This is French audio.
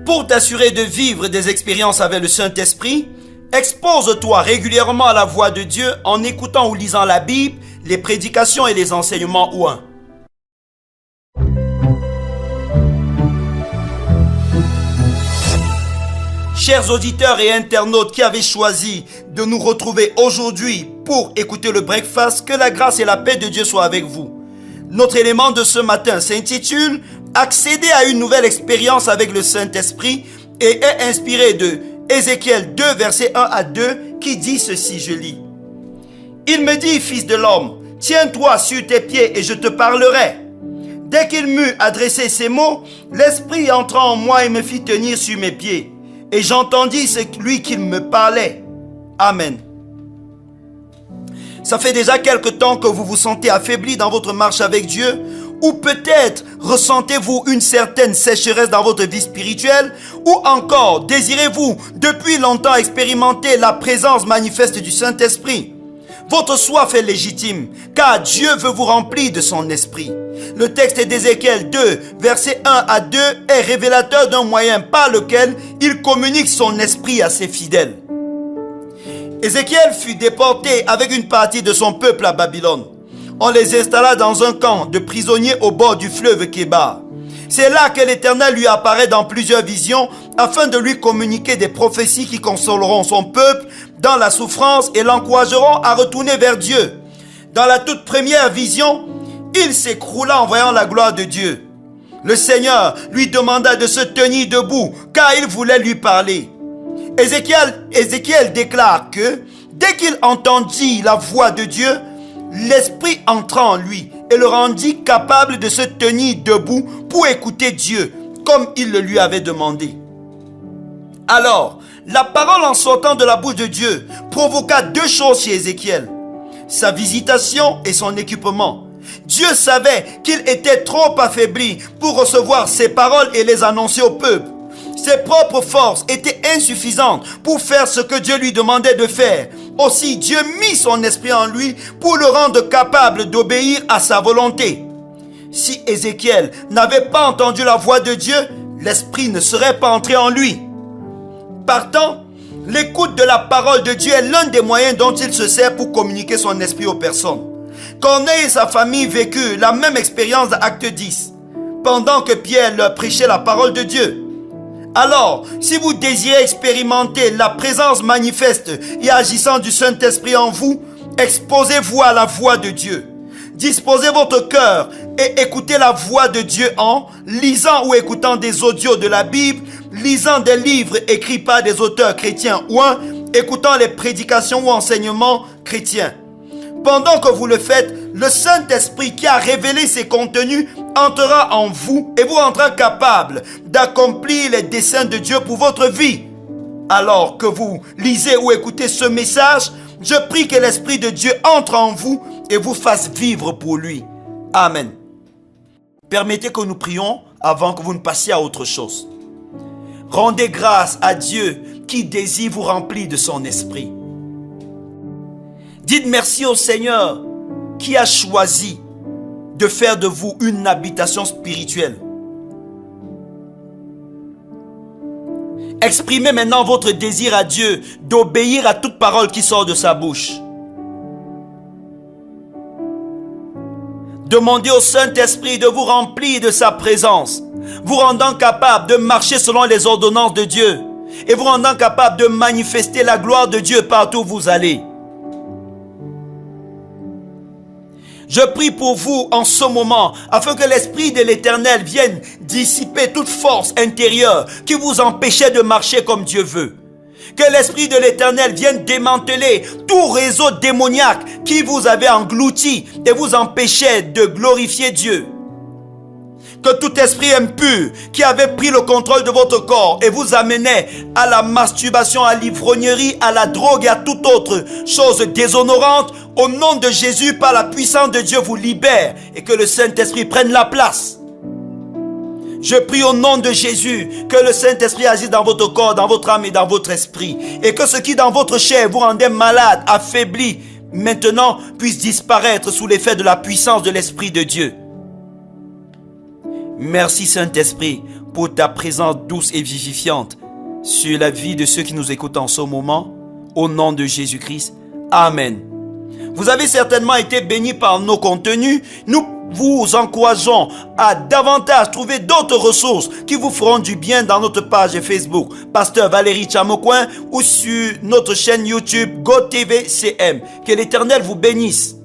Pour t'assurer de vivre des expériences avec le Saint-Esprit, expose-toi régulièrement à la voix de Dieu en écoutant ou lisant la Bible, les prédications et les enseignements ouin. Chers auditeurs et internautes qui avez choisi de nous retrouver aujourd'hui pour écouter le breakfast, que la grâce et la paix de Dieu soient avec vous. Notre élément de ce matin s'intitule « Accéder à une nouvelle expérience avec le Saint-Esprit » et est inspiré de Ézéchiel 2, versets 1 à 2, qui dit ceci, je lis. « Il me dit, fils de l'homme, tiens-toi sur tes pieds et je te parlerai. » Dès qu'il m'eut adressé ces mots, l'Esprit entra en moi et me fit tenir sur mes pieds. Et j'entendis celui qui me parlait. Amen. Ça fait déjà quelque temps que vous vous sentez affaibli dans votre marche avec Dieu, ou peut-être ressentez-vous une certaine sécheresse dans votre vie spirituelle, ou encore désirez-vous depuis longtemps expérimenter la présence manifeste du Saint-Esprit. Votre soif est légitime, car Dieu veut vous remplir de son esprit. Le texte d'Ézéchiel 2, versets 1 à 2 est révélateur d'un moyen par lequel il communique son esprit à ses fidèles. Ézéchiel fut déporté avec une partie de son peuple à Babylone. On les installa dans un camp de prisonniers au bord du fleuve Kébar. C'est là que l'Éternel lui apparaît dans plusieurs visions afin de lui communiquer des prophéties qui consoleront son peuple dans la souffrance et l'encourageront à retourner vers Dieu. Dans la toute première vision, il s'écroula en voyant la gloire de Dieu. Le Seigneur lui demanda de se tenir debout car il voulait lui parler. Ézéchiel déclare que dès qu'il entendit la voix de Dieu, l'Esprit entra en lui et le rendit capable de se tenir debout pour écouter Dieu comme il le lui avait demandé. Alors, la parole en sortant de la bouche de Dieu provoqua deux choses chez Ézéchiel: sa visitation et son équipement. Dieu savait qu'il était trop affaibli pour recevoir ses paroles et les annoncer au peuple. Ses propres forces étaient insuffisantes pour faire ce que Dieu lui demandait de faire. Aussi, Dieu mit son esprit en lui pour le rendre capable d'obéir à sa volonté. Si Ézéchiel n'avait pas entendu la voix de Dieu, l'esprit ne serait pas entré en lui. Partant, l'écoute de la parole de Dieu est l'un des moyens dont il se sert pour communiquer son esprit aux personnes. Corneille et sa famille vécurent la même expérience d'Acte 10, pendant que Pierre leur prêchait la parole de Dieu. Alors, si vous désirez expérimenter la présence manifeste et agissante du Saint-Esprit en vous, exposez-vous à la voix de Dieu. Disposez votre cœur et écoutez la voix de Dieu en lisant ou écoutant des audios de la Bible, lisant des livres écrits par des auteurs chrétiens ou écoutant les prédications ou enseignements chrétiens. Pendant que vous le faites, le Saint-Esprit qui a révélé ces contenus entrera en vous et vous rendra capable d'accomplir les desseins de Dieu pour votre vie. Alors que vous lisez ou écoutez ce message, je prie que l'Esprit de Dieu entre en vous et vous fasse vivre pour lui. Amen. Permettez que nous prions avant que vous ne passiez à autre chose. Rendez grâce à Dieu qui désire vous remplir de son esprit. Dites merci au Seigneur qui a choisi de faire de vous une habitation spirituelle. Exprimez maintenant votre désir à Dieu d'obéir à toute parole qui sort de sa bouche. Demandez au Saint-Esprit de vous remplir de sa présence, vous rendant capable de marcher selon les ordonnances de Dieu et vous rendant capable de manifester la gloire de Dieu partout où vous allez. Je prie pour vous en ce moment afin que l'Esprit de l'Éternel vienne dissiper toute force intérieure qui vous empêchait de marcher comme Dieu veut. Que l'Esprit de l'Éternel vienne démanteler tout réseau démoniaque qui vous avait englouti et vous empêchait de glorifier Dieu. Que tout esprit impur qui avait pris le contrôle de votre corps et vous amenait à la masturbation, à l'ivrognerie, à la drogue et à toute autre chose déshonorante, au nom de Jésus, par la puissance de Dieu, vous libère et que le Saint-Esprit prenne la place. Je prie au nom de Jésus que le Saint-Esprit agisse dans votre corps, dans votre âme et dans votre esprit. Et que ce qui dans votre chair vous rendait malade, affaibli, maintenant puisse disparaître sous l'effet de la puissance de l'Esprit de Dieu. Merci Saint-Esprit pour ta présence douce et vivifiante sur la vie de ceux qui nous écoutent en ce moment. Au nom de Jésus-Christ. Amen. Vous avez certainement été bénis par nos contenus. Nous vous encourageons à davantage trouver d'autres ressources qui vous feront du bien dans notre page Facebook Pasteur Valérie Tchamokoin ou sur notre chaîne YouTube GoTV CM. Que l'Éternel vous bénisse.